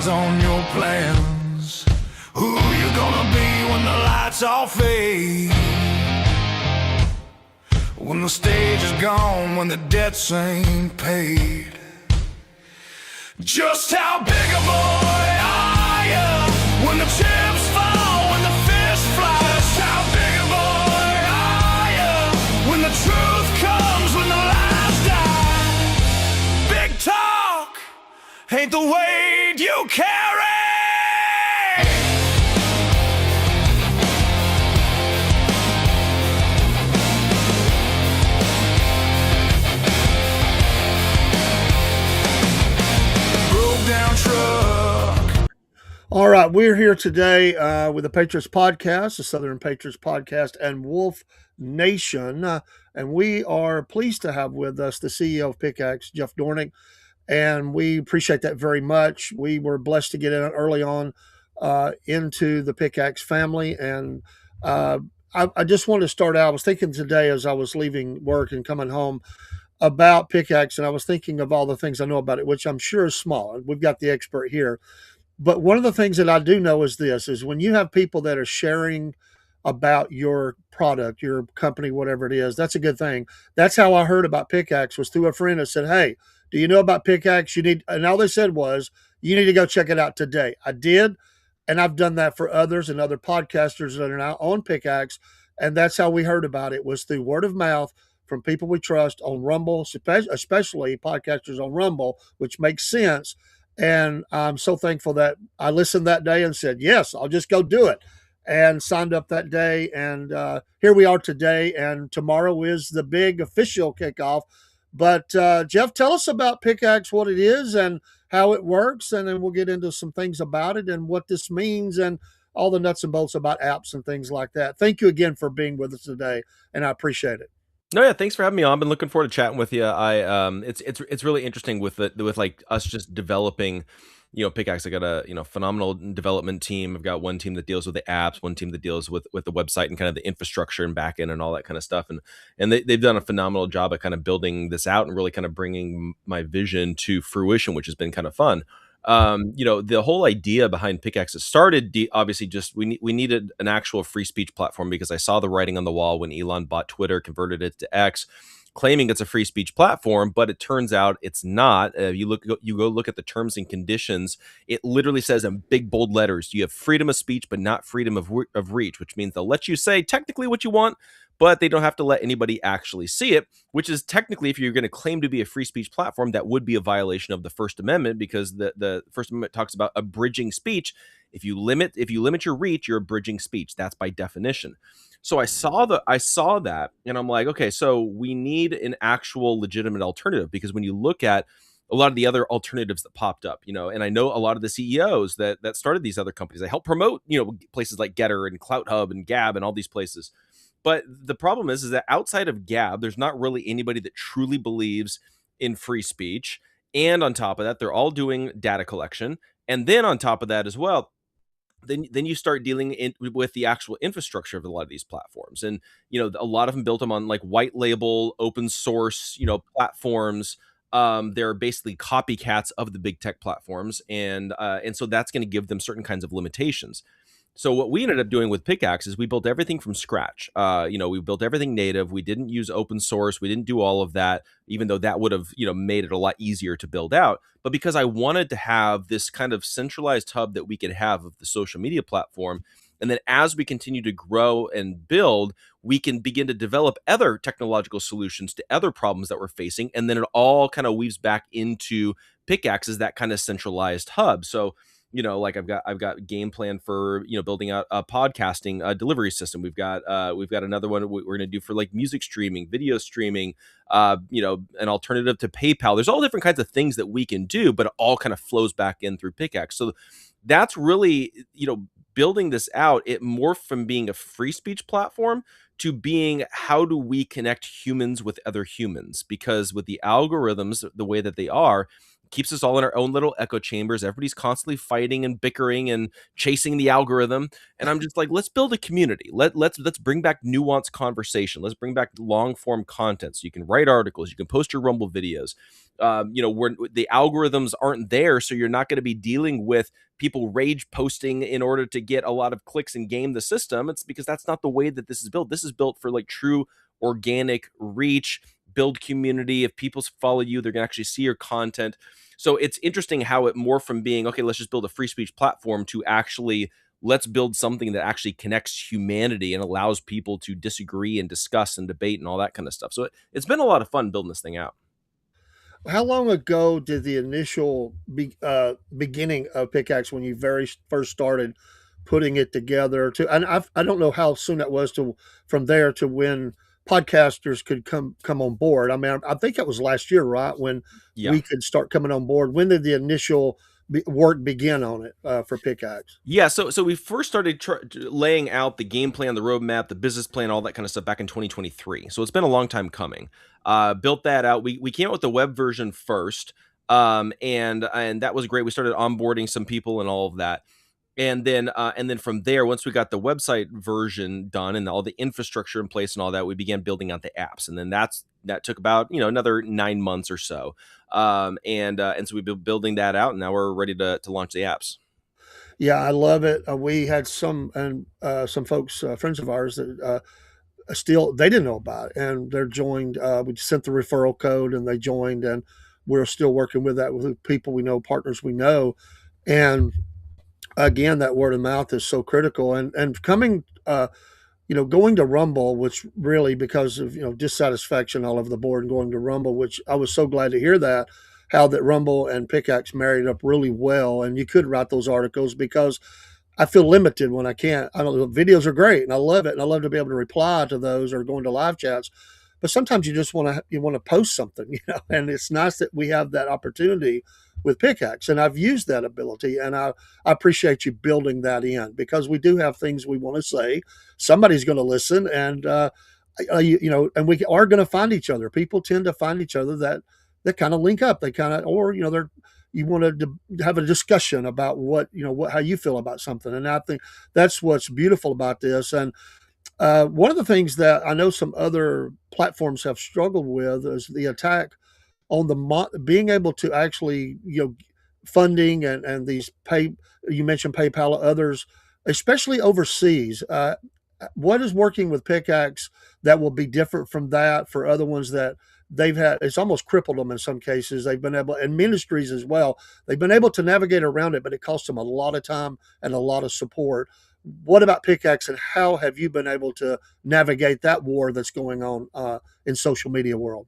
on your plans. Who you gonna be when the lights all fade? When the stage is gone, when the debts ain't paid. Just how big a boy are you when the chips fall, when the fish fly? Just how big a boy are you when the truth comes, when the lies die? Big talk ain't the weight you carry. All right, we're here today with the Patriots Podcast, the Southern Patriots Podcast, and Wolf Nation. And we are pleased to have with us the CEO of Pickax, Jeff Dornik, and we appreciate that very much. We were blessed to get in early on into the Pickax family, and I just wanted to start out. I was thinking today as I was leaving work and coming home about Pickax, and I was thinking of all the things I know about it, which I'm sure is small, and we've got the expert here. But one of the things that I do know is this, is when you have people that are sharing about your product, your company, whatever it is, that's a good thing. That's how I heard about Pickax, was through a friend that said, "Hey, do you know about Pickax? You need," and all they said was, "You need to go check it out today." I did. And I've done that for others and other podcasters that are now on Pickax. And that's how we heard about it, was through word of mouth from people we trust on Rumble, especially podcasters on Rumble, which makes sense. And I'm so thankful that I listened that day and said, yes, I'll just go do it, and signed up that day. And here we are today. And tomorrow is the big official kickoff. But Jeff, tell us about Pickax, what it is and how it works. And then we'll get into some things about it and what this means and all the nuts and bolts about apps and things like that. Thank you again for being with us today, and I appreciate it. No, yeah, thanks for having me on. I've been looking forward to chatting with you. It's really interesting with like us just developing, Pickaxe. I got a phenomenal development team. I've got one team that deals with the apps, one team that deals with the website and kind of the infrastructure and backend and all that kind of stuff. And they've done a phenomenal job at kind of building this out and really kind of bringing my vision to fruition, which has been kind of fun. The whole idea behind Pickaxe, it started obviously just we needed an actual free speech platform, because I saw the writing on the wall when Elon bought Twitter, converted it to X, claiming it's a free speech platform, but it turns out it's not. You go look at the terms and conditions. It literally says in big bold letters, you have freedom of speech, but not freedom of reach, which means they'll let you say technically what you want, but they don't have to let anybody actually see it, which is technically, if you're going to claim to be a free speech platform, that would be a violation of the First Amendment, because the First Amendment talks about abridging speech. If you limit your reach, you're abridging speech. That's by definition. So I saw that, and I'm like, okay, so we need an actual legitimate alternative, because when you look at a lot of the other alternatives that popped up, and I know a lot of the CEOs that started these other companies. They help promote, places like Getter and Clout Hub and Gab and all these places. But the problem is that outside of Gab, there's not really anybody that truly believes in free speech. And on top of that, they're all doing data collection. And then on top of that as well, then you start dealing with the actual infrastructure of a lot of these platforms. And, a lot of them built them on like white label, open source, platforms. They're basically copycats of the big tech platforms. And so that's going to give them certain kinds of limitations. So what we ended up doing with Pickaxe is we built everything from scratch. We built everything native. We didn't use open source. We didn't do all of that, even though that would have, made it a lot easier to build out. But because I wanted to have this kind of centralized hub that we could have of the social media platform, and then as we continue to grow and build, we can begin to develop other technological solutions to other problems that we're facing. And then it all kind of weaves back into Pickaxe as that kind of centralized hub. So, like I've got game plan for, building out a podcasting delivery system. We've got another one we're going to do for like music streaming, video streaming, an alternative to PayPal. There's all different kinds of things that we can do, but it all kind of flows back in through Pickaxe. So that's really, building this out, it morphed from being a free speech platform to being, how do we connect humans with other humans? Because with the algorithms, the way that they are, keeps us all in our own little echo chambers. Everybody's constantly fighting and bickering and chasing the algorithm. And I'm just like, let's build a community. Let's bring back nuanced conversation. Let's bring back long form content. So you can write articles, you can post your Rumble videos. Where the algorithms aren't there, so you're not going to be dealing with people rage posting in order to get a lot of clicks and game the system. It's because that's not the way that this is built. This is built for like true organic reach, build community. If people follow you, they're going to actually see your content. So it's interesting how it morphed from being, okay, let's just build a free speech platform to actually let's build something that actually connects humanity and allows people to disagree and discuss and debate and all that kind of stuff. So it's been a lot of fun building this thing out. How long ago did the initial beginning of Pickaxe, when you very first started putting it together? And I don't know how soon that was to from there to when podcasters could come on board. I mean, I think that was last year, right? When Yeah. we could start coming on board. When did the initial work begin on it for Pickaxe? Yeah, so we first started laying out the game plan, the roadmap, the business plan, all that kind of stuff back in 2023. So it's been a long time coming. Built that out. We came out with the web version first, and that was great. We started onboarding some people and all of that, and then from there, once we got the website version done and all the infrastructure in place and all that, we began building out the apps, and then that took about another 9 months or so, and so we've been building that out, and now we're ready to launch the apps. Yeah, I love it. We had some folks, friends of ours that still they didn't know about it, and they're joined. We sent the referral code, and they joined, and we're still working with that with people we know, partners we know, and again, that word of mouth is so critical. And coming, going to Rumble, which really because of dissatisfaction all over the board, and going to Rumble, which I was so glad to hear that how that Rumble and Pickaxe married up really well, and you could write those articles because I feel limited when I can't. I don't know. Videos are great, and I love it, and I love to be able to reply to those or go into live chats. But sometimes you just want to post something, and it's nice that we have that opportunity with Pickaxe, and I've used that ability, and I appreciate you building that in because we do have things we want to say. Somebody's going to listen, and and we are going to find each other. People tend to find each other that kind of link up. They kind of, or they're you want to have a discussion about how you feel about something, and I think that's what's beautiful about this. And one of the things that I know some other platforms have struggled with is the attack on being able to actually funding and these pay. You mentioned PayPal, others, especially overseas. What is working with Pickaxe that will be different from that for other ones that they've had? It's almost crippled them in some cases. They've been able, and ministries as well, they've been able to navigate around it, but it costs them a lot of time and a lot of support. What about Pickaxe, and how have you been able to navigate that war that's going on in social media world?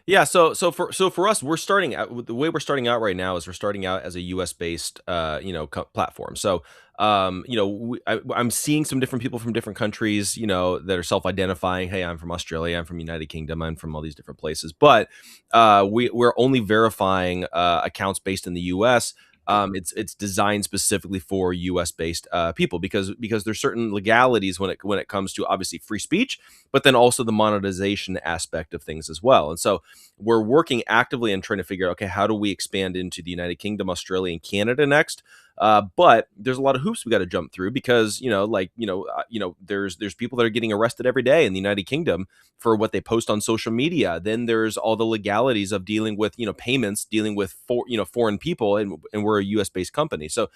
Yeah, so for us, we're starting out the way we're starting out right now is we're starting out as a U.S. based platform. So I'm seeing some different people from different countries, that are self-identifying. Hey, I'm from Australia, I'm from United Kingdom, I'm from all these different places. But we're only verifying accounts based in the U.S. It's designed specifically for U.S. based people because there's certain legalities when it comes to obviously free speech, but then also the monetization aspect of things as well. And so we're working actively and trying to figure out, okay, how do we expand into the United Kingdom, Australia, and Canada next? But there's a lot of hoops we got to jump through because there's people that are getting arrested every day in the United Kingdom for what they post on social media. Then there's all the legalities of dealing with payments, dealing with foreign people, and we're a U.S. based company, so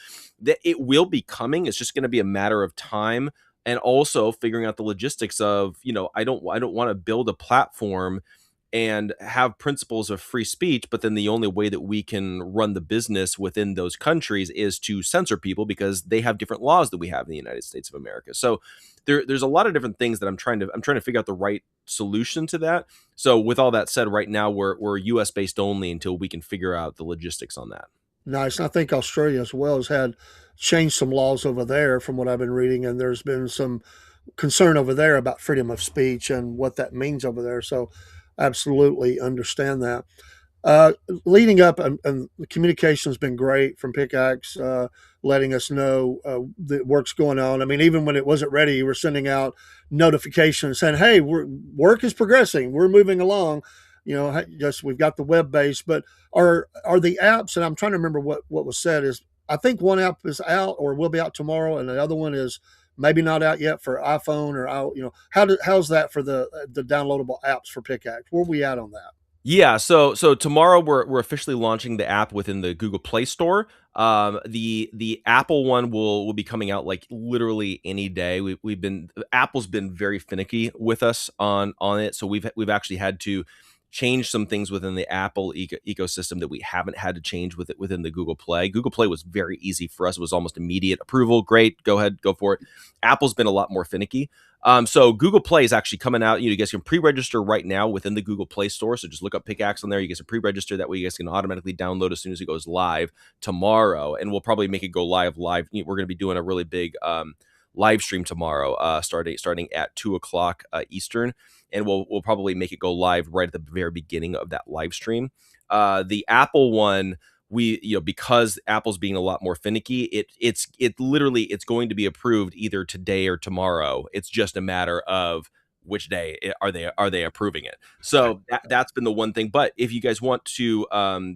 it will be coming. It's just going to be a matter of time, and also figuring out the logistics of I don't want to build a platform and have principles of free speech, but then the only way that we can run the business within those countries is to censor people because they have different laws that we have in the United States of America. So there's a lot of different things that I'm trying to figure out the right solution to that. So with all that said, right now we're US based only until we can figure out the logistics on that. Nice. And I think Australia as well has had changed some laws over there from what I've been reading, and there's been some concern over there about freedom of speech and what that means over there. So absolutely understand that. Uh, Leading up, and the communication has been great from Pickaxe, letting us know the work's going on. I mean, even when it wasn't ready, you were sending out notifications saying, "Hey, work is progressing. We're moving along." Just we've got the web based, but are the apps? And I'm trying to remember what was said. Is I think one app is out or will be out tomorrow, and the other one is maybe not out yet for iPhone or how's that for the downloadable apps for Pickaxe? Where are we at on that? Yeah, so tomorrow we're officially launching the app within the Google Play Store. The Apple one will be coming out like literally any day. We've been Apple's been very finicky with us on it, so we've actually had to change some things within the Apple ecosystem that we haven't had to change with it within the Google Play. Google Play was very easy for us; it was almost immediate approval. Great, go ahead, go for it. Apple's been a lot more finicky. So Google Play is actually coming out. You guys can pre-register right now within the Google Play Store. So just look up Pickaxe on there. You guys can pre-register. That way you guys can automatically download as soon as it goes live tomorrow. And we'll probably make it go live. We're going to be doing a really big live stream tomorrow, starting at 2 o'clock Eastern. And we'll probably make it go live right at the very beginning of that live stream. The Apple one, because Apple's being a lot more finicky, it's going to be approved either today or tomorrow. It's just a matter of which day are they approving it. So that's been the one thing. But if you guys want to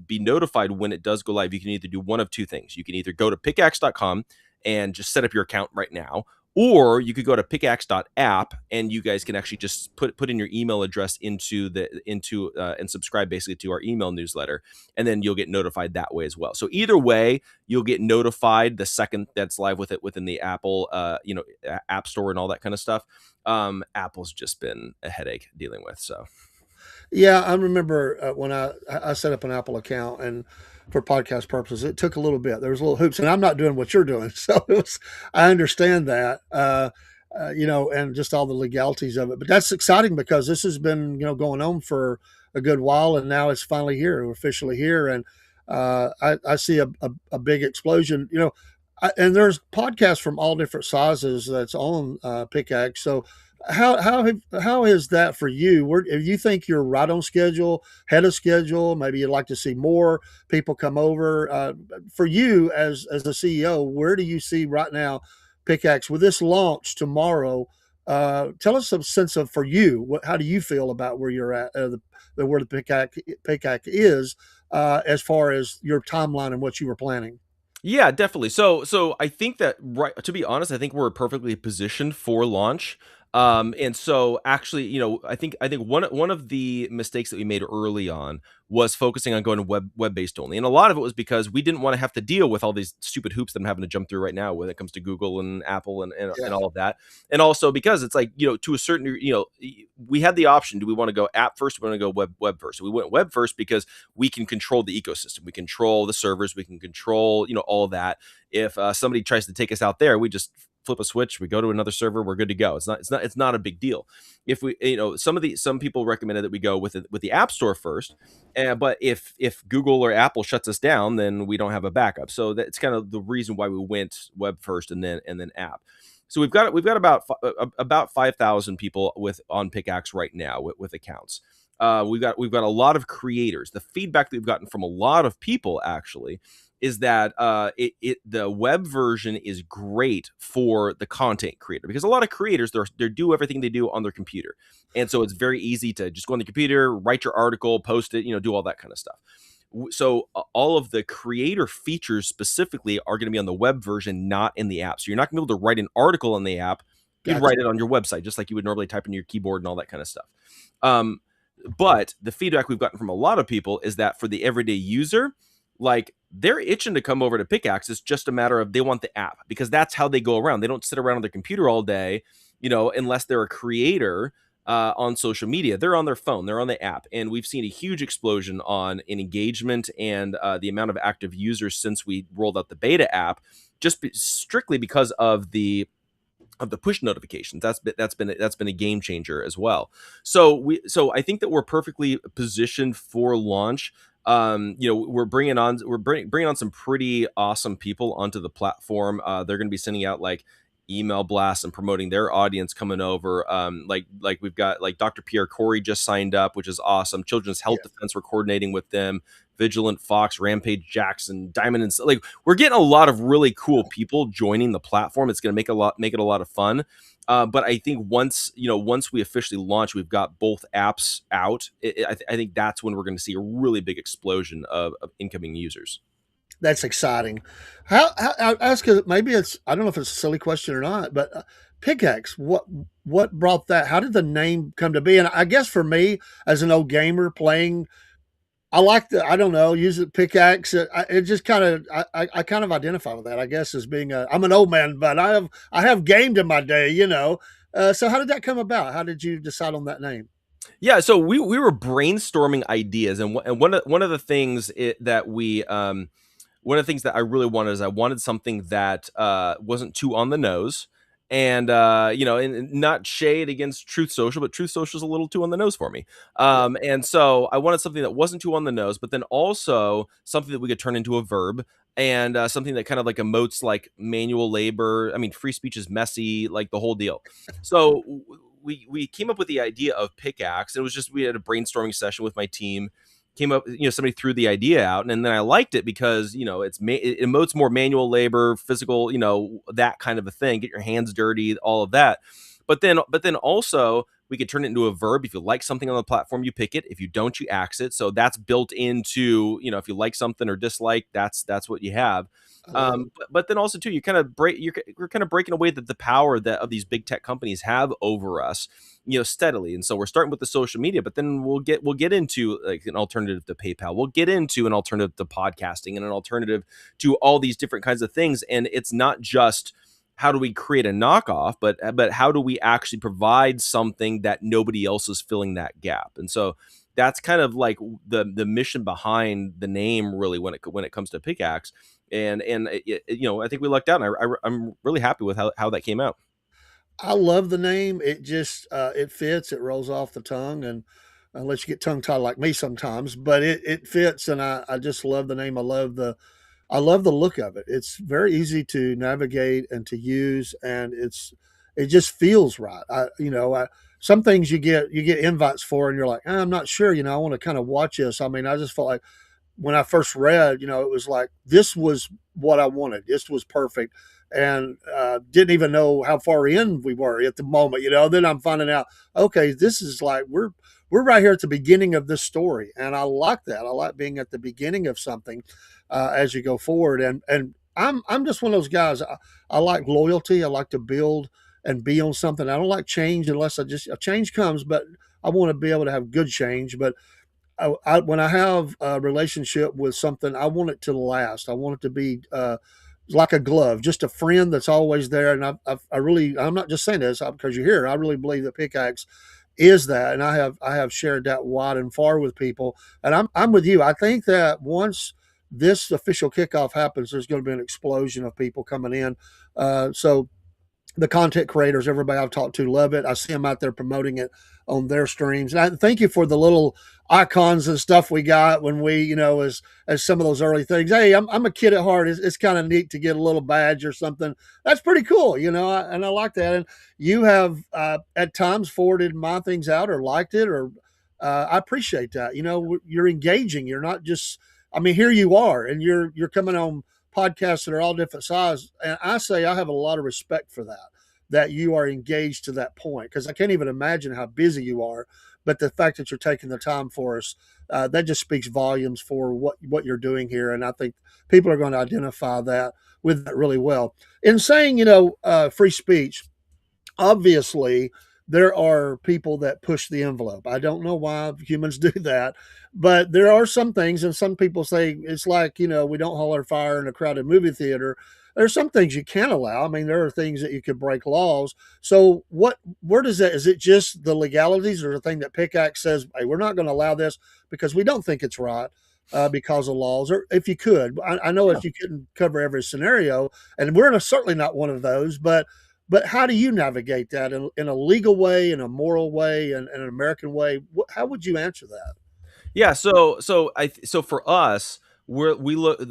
be notified when it does go live, you can either do one of two things. You can either go to pickaxe.com and just set up your account right now, or you could go to pickaxe.app and you guys can actually just put in your email address into and subscribe basically to our email newsletter, and then you'll get notified that way as well. So either way, you'll get notified the second that's live with it within the Apple App Store and all that kind of stuff. Apple's just been a headache dealing with. So Yeah, I remember when I set up an Apple account, and for podcast purposes, it took a little bit. There was little hoops, and I'm not doing what you're doing, so I understand that, and just all the legalities of it. But that's exciting because this has been going on for a good while, and now it's finally here. We're officially here, and I see a big explosion. And there's podcasts from all different sizes that's on Pickaxe. So how is that for you? If you think you're right on schedule, head of schedule, maybe you'd like to see more people come over. For you as the CEO, where do you see right now Pickaxe with this launch tomorrow? Tell us some sense of for you. How do you feel about where you're at, where the Pickaxe is, as far as your timeline and what you were planning? yeah, definitely. So I think that, right, to be honest, I think we're perfectly positioned for launch. And so actually, I think one of the mistakes that we made early on was focusing on going web based only. And a lot of it was because we didn't want to have to deal with all these stupid hoops that I'm having to jump through right now when it comes to Google and Apple and Yeah, all of that. And also because it's like, to a certain, we had the option. Do we want to go app first? Or we want to go web first? So we went web first because we can control the ecosystem. We control the servers. We can control, all of that. If somebody tries to take us out there, we just flip a switch, we go to another server, we're good to go. It's not a big deal. If we, some people recommended that we go with the App Store first, but if Google or Apple shuts us down, then we don't have a backup. So that's kind of the reason why we went web first and then app. So we've got about 5,000 people on Pickaxe right now with accounts. We've got a lot of creators. The feedback that we've gotten from a lot of people actually is that the web version is great for the content creator, because a lot of creators they do everything they do on their computer, and so it's very easy to just go on the computer, write your article, post it, do all that kind of stuff. So all of the creator features specifically are going to be on the web version, not in the app. So you're not going to be able to write an article in the app. You'd gotcha. write it on your website just like you would normally type in your keyboard and all that kind of stuff. But the feedback we've gotten from a lot of people is that for the everyday user, like, they're itching to come over to Pickaxe. It's just a matter of they want the app, because that's how they go around. They don't sit around on their computer all day, unless they're a creator on social media. They're on their phone, they're on the app. And we've seen a huge explosion in engagement and the amount of active users since we rolled out the beta app, strictly because of the push notifications. That's been a game changer as well. So I think that we're perfectly positioned for launch. We're bringing on some pretty awesome people onto the platform. They're going to be sending out, like, email blasts and promoting their audience coming over. Like we've got like Dr. Pierre Corey just signed up, which is awesome. Children's Health Yeah. Defense, we're coordinating with them. Vigilant Fox, Rampage Jackson, Diamond, and like we're getting a lot of really cool people joining the platform. It's going to make it a lot of fun. But I think once we officially launch, we've got both apps out. I think that's when we're going to see a really big explosion of incoming users. That's exciting. I ask you, maybe it's, I don't know if it's a silly question or not, but Pickaxe, what brought that? How did the name come to be? And I guess for me, as an old gamer playing, I like the, I don't know, use it pickaxe. It just kind of, I kind of identify with that, I guess, as being a, I'm an old man, but I have gamed in my day, you know. So how did that come about? How did you decide on that name? Yeah, so we were brainstorming ideas, and one of the things that we one of the things that I really wanted is I wanted something that wasn't too on the nose, and and not shade against Truth Social, but Truth Social is a little too on the nose for me. Yeah. And so I wanted something that wasn't too on the nose, but then also something that we could turn into a verb. And something that kind of like emotes like manual labor. I mean, free speech is messy, like the whole deal. So we came up with the idea of Pickaxe. It was just we had a brainstorming session with my team. Came up, somebody threw the idea out, and then I liked it because it emotes more manual labor, physical, that kind of a thing. Get your hands dirty, all of that. But then also we could turn it into a verb. If you like something on the platform, you pick it. If you don't, you axe it. So that's built into, if you like something or dislike, that's what you have. I love it. But then also too, you're kind of breaking away the power that of these big tech companies have over us, steadily. And so we're starting with the social media, but then we'll get into like an alternative to PayPal. We'll get into an alternative to podcasting and an alternative to all these different kinds of things. And it's not just how do we create a knockoff, but how do we actually provide something that nobody else is filling that gap? And so that's kind of like the mission behind the name, really, when it comes to Pickaxe. And I think we lucked out, and I'm really happy with how that came out. I love the name. It just it fits. It rolls off the tongue, and unless you get tongue tied like me sometimes, but it fits, and I just love the name. I love the look of it. It's very easy to navigate and to use, and it just feels right. Some things you get invites for, and you're like, I'm not sure. I want to kind of watch this. I mean, I just felt like when I first read, it was like this was what I wanted. This was perfect, and didn't even know how far in we were at the moment. Then I'm finding out, okay, this is like we're right here at the beginning of this story, and I like that. I like being at the beginning of something as you go forward, and I'm just one of those guys. I like loyalty. I like to build and be on something. I don't like change unless a change comes, but I want to be able to have good change. But when I have a relationship with something, I want it to last. I want it to be like a glove, just a friend that's always there. And I'm not just saying this because you're here. I really believe that Pickaxe is that, and I have shared that wide and far with people. And I'm with you. I think that once this official kickoff happens, there's going to be an explosion of people coming in. So the content creators, everybody I've talked to love it. I see them out there promoting it on their streams. And I thank you for the little icons and stuff we got when we, as some of those early things. Hey, I'm a kid at heart. It's kind of neat to get a little badge or something. That's pretty cool, and I like that. And you have at times forwarded my things out or liked it, or I appreciate that. You're engaging. You're not just. I mean, here you are, and you're coming on podcasts that are all different sizes. And I say I have a lot of respect for that you are engaged to that point, because I can't even imagine how busy you are. But the fact that you're taking the time for us, that just speaks volumes for what you're doing here. And I think people are going to identify that with that really well. In saying, free speech, obviously there are people that push the envelope. I don't know why humans do that, but there are some things, and some people say it's like, we don't holler fire in a crowded movie theater. There's some things you can't allow. I mean, there are things that you could break laws. So where does that, is it just the legalities, or the thing that Pickaxe says, hey, we're not going to allow this because we don't think it's right because of laws? Or if you could, I know if you couldn't cover every scenario, and certainly not one of those, but how do you navigate that in a legal way, in a moral way, and an American way? How would you answer that? Yeah, so for us, we look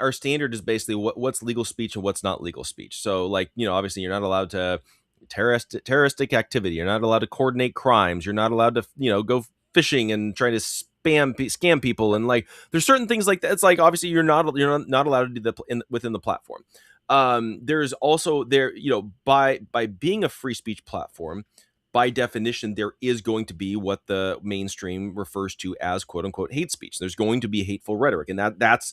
our standard is basically what's legal speech and what's not legal speech. So like, obviously you're not allowed to terroristic activity. You're not allowed to coordinate crimes. You're not allowed to, go fishing and try to scam people. And like, there's certain things like that. It's like, obviously you're not allowed to do that within the platform. There's also there, by being a free speech platform, by definition, there is going to be what the mainstream refers to as quote unquote hate speech. There's going to be hateful rhetoric. And that's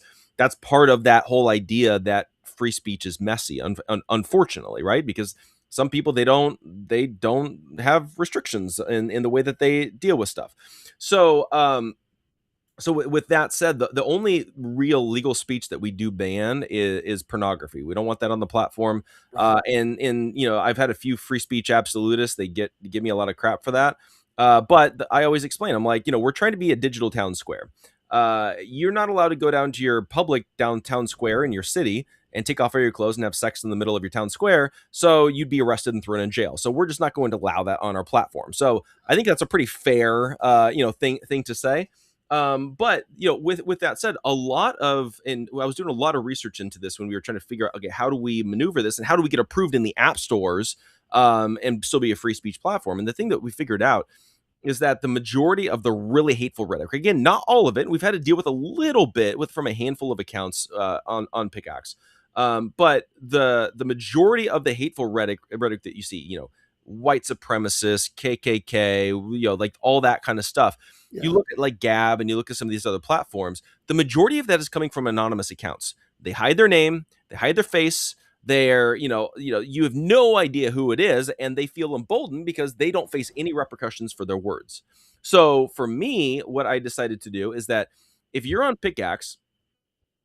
part of that whole idea that free speech is messy, unfortunately, right? Because some people, they don't have restrictions in the way that they deal with stuff. So with that said, the only real legal speech that we do ban is pornography. We don't want that on the platform. Right. And I've had a few free speech absolutists. They give me a lot of crap for that. But I always explain, I'm like, we're trying to be a digital town square. You're not allowed to go down to your public downtown square in your city and take off all your clothes and have sex in the middle of your town square. So you'd be arrested and thrown in jail. So we're just not going to allow that on our platform. So I think that's a pretty fair, thing to say. But with that said, and I was doing a lot of research into this when we were trying to figure out, okay, how do we maneuver this and how do we get approved in the app stores, and still be a free speech platform? And the thing that we figured out is that the majority of the really hateful rhetoric, again, not all of it, we've had to deal with a little bit from a handful of accounts on Pickaxe, but the majority of the hateful rhetoric that you see, white supremacists, KKK, like all that kind of stuff. Yeah. You look at like Gab and you look at some of these other platforms, the majority of that is coming from anonymous accounts. They hide their name, they hide their face. They're, you have no idea who it is, and they feel emboldened because they don't face any repercussions for their words. So for me, what I decided to do is that if you're on Pickaxe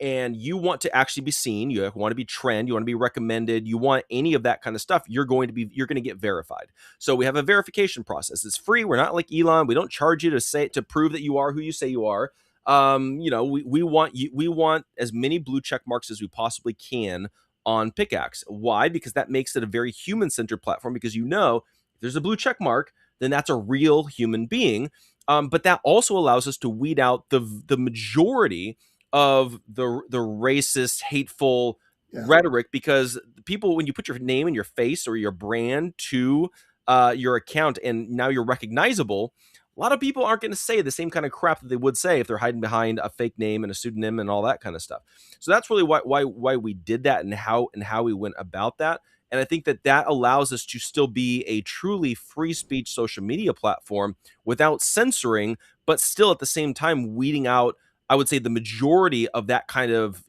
and you want to actually be seen, you want to be trend, you want to be recommended, you want any of that kind of stuff, you're going to get verified. So we have a verification process. It's free. We're not like Elon. We don't charge you to prove that you are who you say you are. We want as many blue check marks as we possibly can on Pickaxe. Why? Because that makes it a very human-centered platform, because if there's a blue check mark, then that's a real human being. But that also allows us to weed out the majority of the racist, hateful rhetoric, because people, when you put your name and your face or your brand to your account and now you're recognizable, a lot of people aren't going to say the same kind of crap that they would say if they're hiding behind a fake name and a pseudonym and all that kind of stuff. So that's really why we did that and how we went about that. And I think that allows us to still be a truly free speech social media platform without censoring, but still at the same time weeding out, I would say, the majority of that kind of,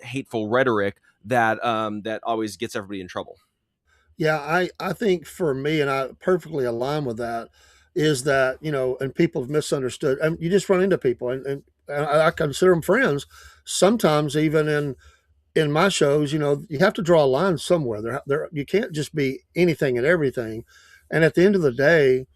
hateful rhetoric that always gets everybody in trouble. Yeah, I think for me, and I perfectly align with that, is that, and people have misunderstood. And you just run into people, and I consider them friends. Sometimes even in my shows, you have to draw a line somewhere. You can't just be anything and everything. And at the end of the day,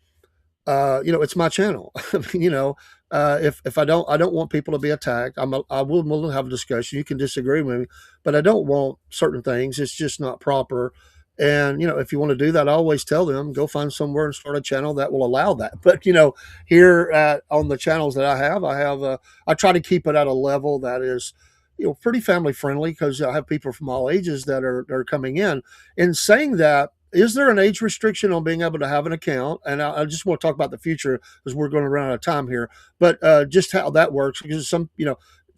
it's my channel. I mean, if I don't want people to be attacked. I will have a discussion. You can disagree with me, but I don't want certain things. It's just not proper. And if you want to do that, I always tell them, go find somewhere and start a channel that will allow that. But here on the channels that I try to keep it at a level that is pretty family friendly, because I have people from all ages that are coming in. In saying that, is there an age restriction on being able to have an account? And I just want to talk about the future, because we're going to run out of time here. But just how that works, because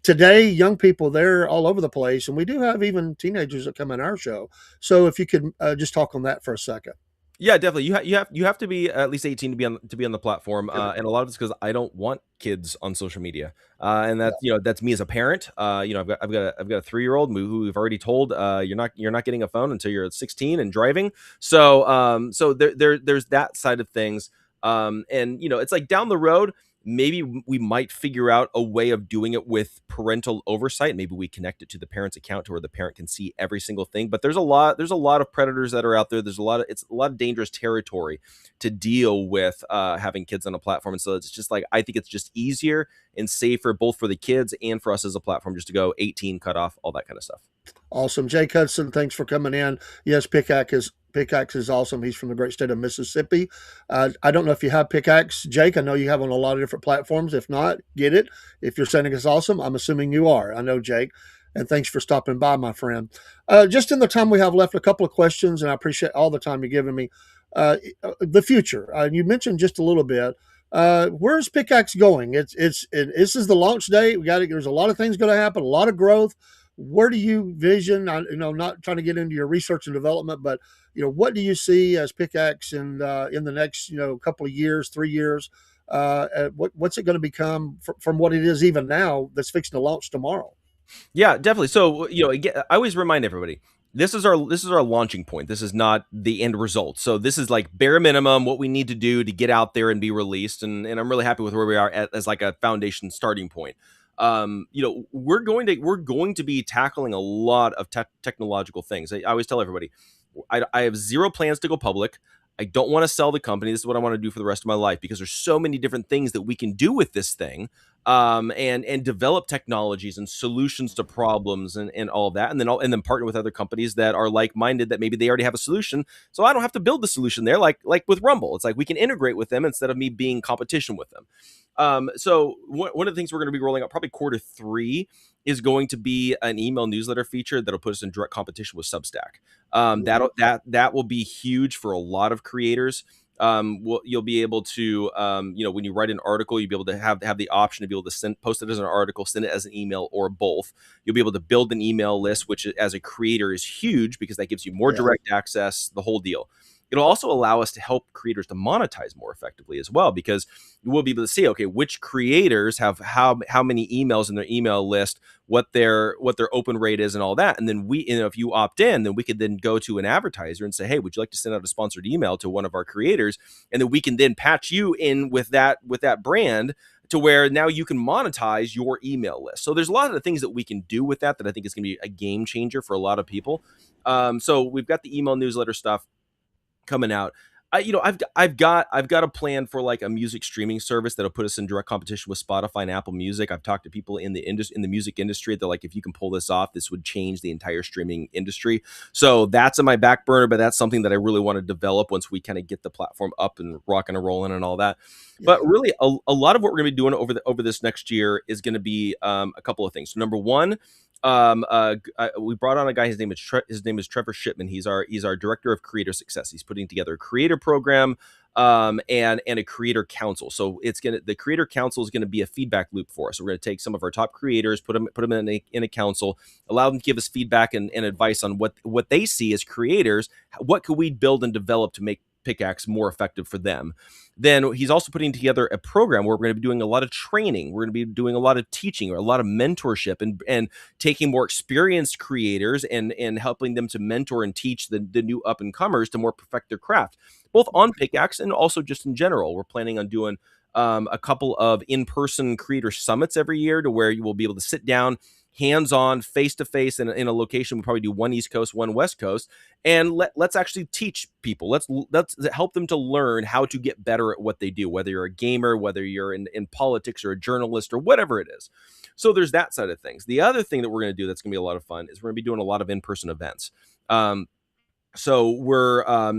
today, young people, they're all over the place, and we do have even teenagers that come in our show. So if you could just talk on that for a second. Yeah, definitely. You have to be at least 18 to be on the platform, and a lot of it's because I don't want kids on social media, and that's me as a parent. I've got a 3-year-old who we've already told you're not getting a phone until you're 16 and driving. So there's that side of things, and it's like down the road, maybe we might figure out a way of doing it with parental oversight. Maybe we connect it to the parent's account to where the parent can see every single thing. But there's a lot of predators that are out there. It's a lot of dangerous territory to deal with having kids on a platform. And so it's just like, I think it's just easier and safer, both for the kids and for us as a platform, just to go 18 cut off, all that kind of stuff. Awesome. Jake Hudson, thanks for coming in. Yes, Pickax is awesome. He's from the great state of Mississippi. I don't know if you have Pickax, Jake. I know you have on a lot of different platforms. If not, get it. If you're saying it's awesome, I'm assuming you are. I know, Jake. And thanks for stopping by, my friend. Just in the time we have left, a couple of questions, and I appreciate all the time you're giving me. The future. You mentioned just a little bit. Where's Pickaxe going? This is the launch date. There's a lot of things going to happen, a lot of growth. Where do you vision? Not trying to get into your research and development, but what do you see as Pickaxe in the next couple of years, 3 years? What's it going to become from what it is even now that's fixing to launch tomorrow? Yeah, definitely. So, again, I always remind everybody, this is our launching point. This is not the end result. So this is like bare minimum what we need to do to get out there and be released. And I'm really happy with where we are as like a foundation starting point. We're going to be tackling a lot of technological things. I always tell everybody, I have zero plans to go public. I don't want to sell the company. This is what I want to do for the rest of my life, because there's so many different things that we can do with this thing, and develop technologies and solutions to problems and all of that, and then partner with other companies that are like-minded, that maybe they already have a solution, so I don't have to build the solution there. Like with Rumble, it's like we can integrate with them instead of me being competition with them. So one of the things we're going to be rolling out probably Q3 is going to be an email newsletter feature that'll put us in direct competition with Substack. That will be huge for a lot of creators. You'll be able to, when you write an article, you'll be able to have the option to be able to post it as an article, send it as an email, or both. You'll be able to build an email list, which as a creator is huge because that gives you more direct access, the whole deal. It'll also allow us to help creators to monetize more effectively as well, because we'll be able to see, okay, which creators have how many emails in their email list, what their open rate is, and all that. And then if you opt in, then we could then go to an advertiser and say, hey, would you like to send out a sponsored email to one of our creators? And then we can then patch you in with that brand to where now you can monetize your email list. So there's a lot of the things that we can do with that I think is going to be a game changer for a lot of people. So we've got the email newsletter stuff coming out. I've got a plan for like a music streaming service that'll put us in direct competition with Spotify and Apple Music. I've talked to people in the music industry. They're like, if you can pull this off, this would change the entire streaming industry. So that's in my back burner, but that's something that I really want to develop once we kind of get the platform up and rocking and rolling and all that. Yeah. But really, a lot of what we're going to be doing over this next year is going to be a couple of things. So number one, we brought on a guy. His name is Trevor Shipman. He's our director of creator success. He's putting together a creator program, and a creator council. So the creator council is going to be a feedback loop for us. So we're going to take some of our top creators, put them in a council, allow them to give us feedback and advice on what they see as creators. What could we build and develop to make Pickaxe more effective for them? Then he's also putting together a program where we're going to be doing a lot of training. We're going to be doing a lot of teaching, or a lot of mentorship, and taking more experienced creators and helping them to mentor and teach the new up and comers to more perfect their craft, both on Pickaxe and also just in general. We're planning on doing a couple of in-person creator summits every year, to where you will be able to sit down, hands-on, face-to-face in a location. We'll probably do one East Coast, one West Coast, and let's actually teach people. Let's help them to learn how to get better at what they do, whether you're a gamer, whether you're in politics, or a journalist, or whatever it is. So there's that side of things. The other thing that we're going to do that's going to be a lot of fun is we're going to be doing a lot of in-person events. So I'm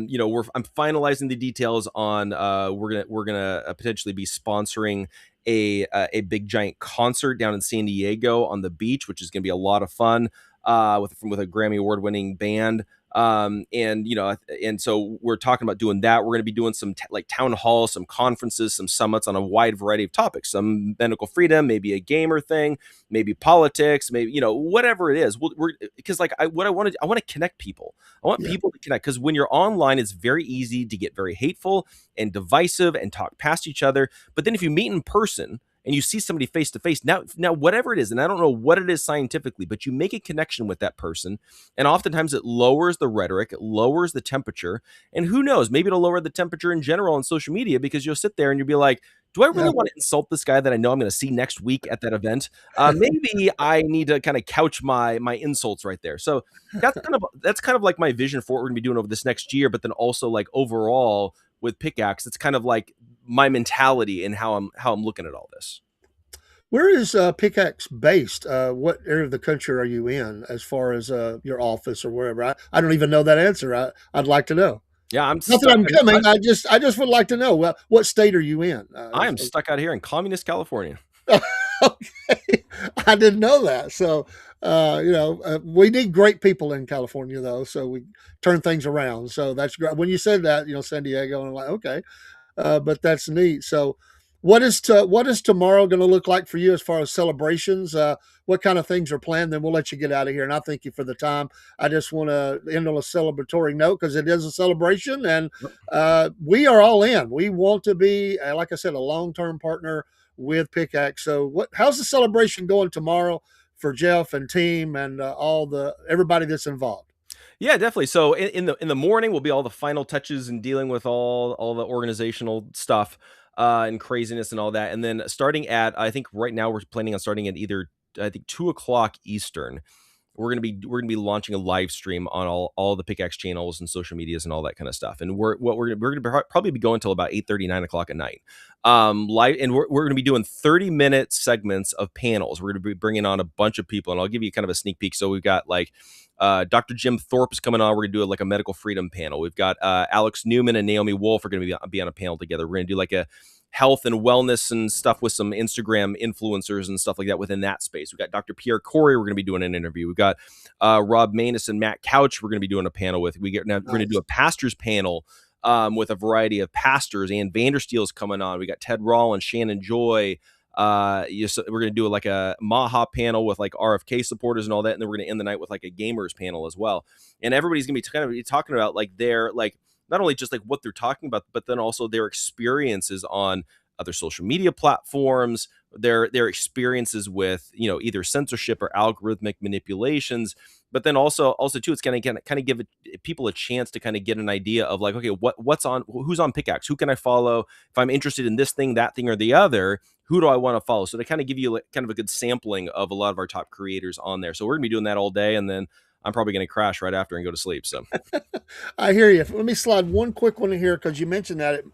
finalizing the details on we're gonna potentially be sponsoring a big giant concert down in San Diego on the beach, which is going to be a lot of fun, with a Grammy award winning band. And so we're talking about doing that. We're going to be doing some like town halls, some conferences, some summits on a wide variety of topics, some medical freedom, maybe a gamer thing, maybe politics, maybe, whatever it is. Because I want to connect people. I want people to connect, because when you're online, it's very easy to get very hateful and divisive and talk past each other. But then if you meet in person and you see somebody face to face, now whatever it is, and I don't know what it is scientifically, but you make a connection with that person, and oftentimes it lowers the rhetoric, it lowers the temperature, and who knows, maybe it'll lower the temperature in general on social media, because you'll sit there and you'll be like, do I really want to insult this guy that I know I'm going to see next week at that event? Maybe I need to kind of couch my insults right there. So that's kind of like my vision for what we're going to be doing over this next year, but then also like overall with Pickaxe, it's kind of like my mentality and how I'm looking at all this. Where is Pickax based? What area of the country are you in as far as your office or wherever? I don't even know that answer. I'd like to know. Yeah, I'm Not that stuck. I'm coming. I just would like to know. Well, what state are you in? I am stuck out here in communist California. Okay, I didn't know that. So, we need great people in California, though. So we turn things around. So that's great. When you said that, San Diego, and I'm like, okay, but that's neat. So, what is tomorrow going to look like for you as far as celebrations? What kind of things are planned? Then we'll let you get out of here. And I thank you for the time. I just want to end on a celebratory note because it is a celebration, and we are all in. We want to be, like I said, a long term partner with Pickaxe. So, how's the celebration going tomorrow for Jeff and team and everybody that's involved? Yeah, definitely. So in the morning will be all the final touches and dealing with all the organizational stuff and craziness and all that. And then starting at, I think right now we're planning on starting at either I think 2 o'clock Eastern. We're gonna be launching a live stream on all the Pickaxe channels and social medias and all that kind of stuff. And we're gonna probably be going till about 8:30, 9 o'clock at night. Live, and we're gonna be doing 30-minute segments of panels. We're gonna be bringing on a bunch of people, and I'll give you kind of a sneak peek. So we've got like Dr. Jim Thorpe is coming on. We're gonna do like a medical freedom panel. We've got Alex Newman and Naomi Wolf are gonna be on a panel together. We're gonna do like a health and wellness and stuff with some Instagram influencers and stuff like that within that space. We've got Dr. Pierre Corey. We're going to be doing an interview. We've got Rob Manus and Matt Couch. We're going to be doing a panel with. We're going to do a pastors panel with a variety of pastors. Ann Vandersteel's coming on. We got Ted Rollins, Shannon Joy. We're going to do like a Maha panel with like RFK supporters and all that. And then we're going to end the night with like a gamers panel as well. And everybody's going to be kind of talking about like their like not only just like what they're talking about, but then also their experiences on other social media platforms, their experiences with either censorship or algorithmic manipulations. But then also too, it's going to kind of give people a chance to kind of get an idea of like, okay, who's on Pickaxe, who can I follow if I'm interested in this thing, that thing, or the other. Who do I want to follow? So to kind of give you like, kind of a good sampling of a lot of our top creators on there. So we're gonna be doing that all day, and then I'm probably going to crash right after and go to sleep. So I hear you. Let me slide one quick one in here because you mentioned that.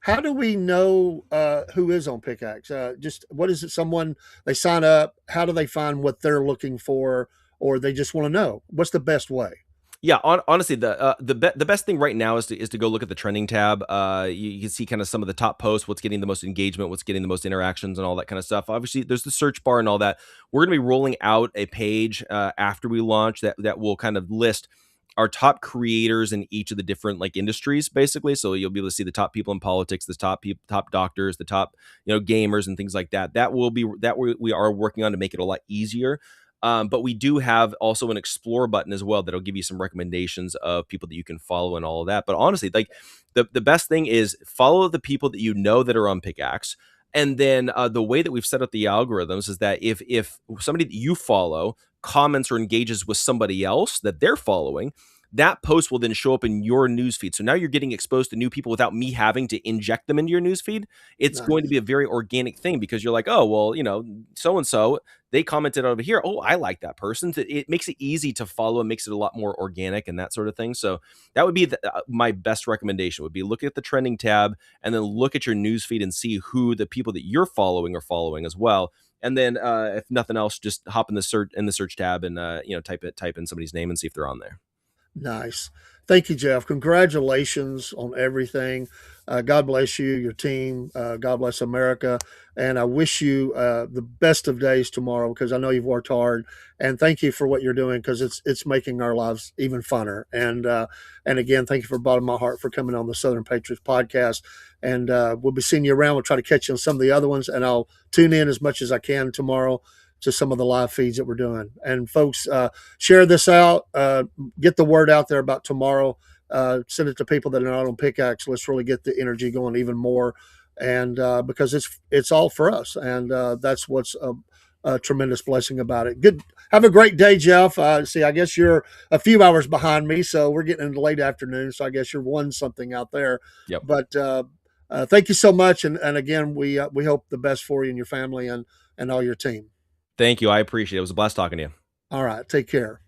How do we know who is on Pickaxe? Just what is it? Someone they sign up. How do they find what they're looking for, or they just want to know? What's the best way? yeah, honestly, the best thing right now is to go look at the trending tab. You can see kind of some of the top posts, what's getting the most engagement, what's getting the most interactions, and all that kind of stuff. Obviously, there's the search bar and all that. We're going to be rolling out a page after we launch that will kind of list our top creators in each of the different like industries, basically. So you'll be able to see the top people in politics, the top doctors, the top gamers and things like that. We are working on to make it a lot easier. But we do have also an explore button as well that'll give you some recommendations of people that you can follow and all of that. But honestly, like the best thing is follow the people that you know that are on Pickaxe. And then the way that we've set up the algorithms is that if somebody that you follow comments or engages with somebody else that they're following, that post will then show up in your newsfeed. So now you're getting exposed to new people without me having to inject them into your newsfeed. It's going to Nice. be a very organic thing because you're like, oh, well, so and so, they commented over here. Oh, I like that person. So it makes it easy to follow and makes it a lot more organic and that sort of thing. So that would be my best recommendation would be look at the trending tab and then look at your newsfeed and see who the people that you're following are following as well. And then if nothing else, just hop in the search tab and type in somebody's name and see if they're on there. Nice. Thank you, Jeff. Congratulations on everything. God bless you, your team. God bless America. And I wish you the best of days tomorrow because I know you've worked hard. And thank you for what you're doing because it's making our lives even funner. And again, thank you from the bottom of my heart for coming on the Southern Patriots podcast. And we'll be seeing you around. We'll try to catch you on some of the other ones. And I'll tune in as much as I can tomorrow to some of the live feeds that we're doing. And folks, share this out. Get the word out there about tomorrow. Send it to people that are not on Pickaxe. Let's really get the energy going even more. And because it's all for us. And that's what's a tremendous blessing about it. Good. Have a great day, Jeff. See, I guess you're a few hours behind me. So we're getting into late afternoon. So I guess you're won something out there. Yep. But thank you so much. And again, we hope the best for you and your family and all your team. Thank you. I appreciate it. It was a blast talking to you. All right. Take care.